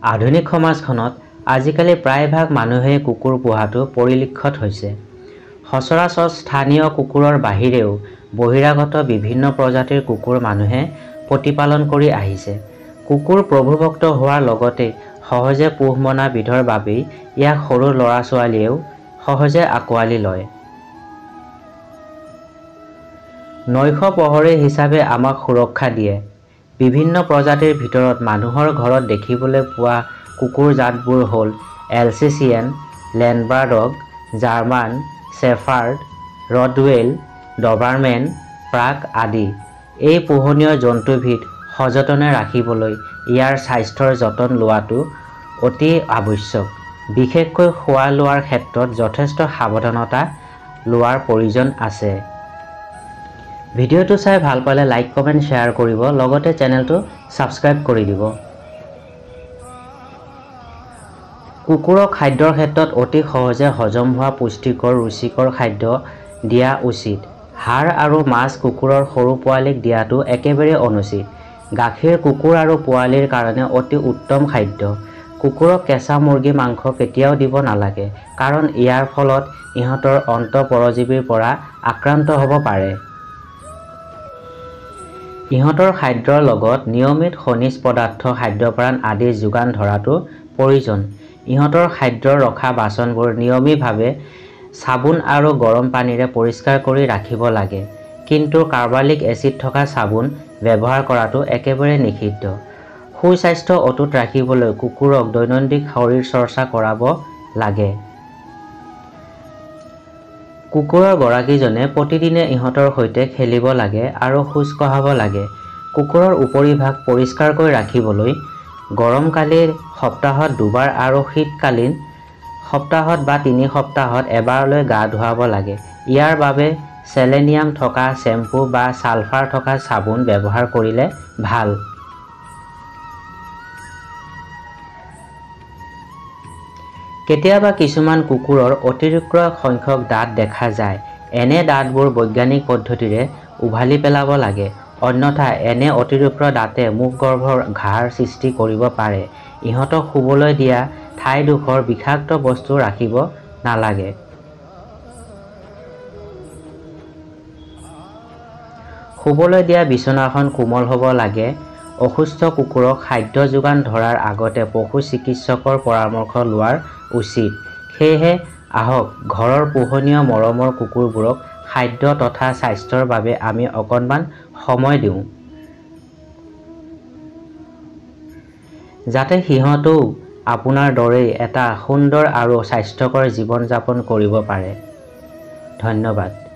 আধুনিক সমাজখনত আজিকালি প্ৰায়ভাগ মানুহে কুকুৰ পোহাটো পৰিলক্ষিত হৈছে। সচৰাচৰ স্থানীয় কুকুৰৰ বাহিৰেও বহিৰাগত বিভিন্ন প্ৰজাতিৰ কুকুৰ মানুহে প্ৰতিপালন কৰি আহিছে। কুকুৰ প্ৰভুভক্ত হোৱাৰ লগতে সহজে পোহ মনা বিধৰ বাবেই ইয়াক সৰু ল'ৰা-ছোৱালীয়েও সহজে আঁকোৱালি লয়। নৈশ প্ৰহৰী হিচাপে আমাক সুৰক্ষা দিয়ে। বিভিন্ন প্ৰজাতিৰ ভিতৰত মানুহৰ ঘৰত দেখিবলৈ পোৱা কুকুৰ জাতবোৰ হ'ল এলচেচিয়ান, লেনবাৰডগ, জাৰ্মান শ্বেফাৰ্ড, ৰডৱেল, ডবাৰমেন, প্ৰাগ আদি। এই পোহনীয় জন্তুবিধ সযতনে ৰাখিবলৈ ইয়াৰ স্বাস্থ্যৰ যতন লোৱাটো অতি আৱশ্যক। বিশেষকৈ খোৱা লোৱাৰ ক্ষেত্ৰত যথেষ্ট সাৱধানতা লোৱাৰ প্ৰয়োজন আছে। ভিডিঅ'টো চাই ভাল পালে লাইক, কমেণ্ট, শ্বেয়াৰ কৰিব, লগতে চেনেলটো ছাবস্ক্ৰাইব কৰি দিব। কুকুৰক খাদ্যৰ ক্ষেত্ৰত অতি সহজে হজম হোৱা পুষ্টিকৰ ৰুচিকৰ খাদ্য দিয়া উচিত। হাড় আৰু মাছ কুকুৰৰ সৰু পোৱালীক দিয়াটো একেবাৰে অনুচিত। গাখীৰ কুকুৰ আৰু পোৱালীৰ কাৰণে অতি উত্তম খাদ্য। কুকুৰক কেঁচা মুৰ্গী মাংস কেতিয়াও দিব নালাগে, কাৰণ ইয়াৰ ফলত ইহঁতৰ অন্তঃপৰজীৱীৰ পৰা আক্ৰান্ত হ'ব পাৰে। ইহঁতৰ খাদ্যৰ লগত নিয়মিত খনিজ পদাৰ্থ, খাদ্যপ্ৰাণ আদি যোগান ধৰাটো প্ৰয়োজন। ইহঁতৰ খাদ্য ৰখা বাচনবোৰ নিয়মিতভাৱে চাবোন আৰু গৰম পানীৰে পৰিষ্কাৰ কৰি ৰাখিব লাগে। কিন্তু কাৰ্বলিক এচিড থকা চাবোন ব্যৱহাৰ কৰাটো একেবাৰে নিষিদ্ধ। সুস্বাস্থ্য অটুট ৰাখিবলৈ কুকুৰক দৈনন্দিন শৰীৰ চৰ্চা কৰাব লাগে। কুকুৰৰ গৰাকীজনে প্ৰতিদিনে ইহঁতৰ সৈতে খেলিব লাগে আৰু খোজ কঢ়াব লাগে। কুকুৰৰ উপৰিভাগ পৰিষ্কাৰকৈ ৰাখিবলৈ গৰমকালিৰ সপ্তাহত দুবাৰ আৰু শীতকালীন সপ্তাহত বা 3 সপ্তাহত এবাৰলৈ গা ধুৱাব লাগে। ইয়াৰ বাবে চেলেনিয়াম থকা শ্বেম্পু বা ছালফাৰ থকা চাবোন ব্যৱহাৰ কৰিলে ভাল। কেতিয়াবা কিছুমান কুকুৰৰ অতিৰিক্ত সংখ্যক দাঁত দেখা যায়। এনে দাঁতবোৰ বৈজ্ঞানিক পদ্ধতিৰে উভালি পেলাব লাগে, অন্যথা এনে অতিৰিক্ত দাঁতে মুখগৰ্ভৰ ঘাঁৰ সৃষ্টি কৰিব পাৰে। ইহঁতক শুবলৈ দিয়া ঠাইডোখৰ বিষাক্ত বস্তু ৰাখিব নালাগে। শুবলৈ দিয়া বিচনাখন কোমল হ'ব লাগে। অসুস্থ কুকুৰক খাদ্য যোগান ধৰাৰ আগতে পশু চিকিৎসকৰ পৰামৰ্শ লোৱা উচিত। সেয়েহে আহক ঘৰৰ পোহনীয়া মৰমৰ কুকুৰবোৰক খাদ্য তথা স্বাস্থ্যৰ বাবে আমি অকণমান সময় দিওঁ, যাতে সিহঁতেও আপোনাৰ দৰেই এটা সুন্দৰ আৰু স্বাস্থ্যকৰ জীৱন যাপন কৰিব পাৰে। ধন্যবাদ।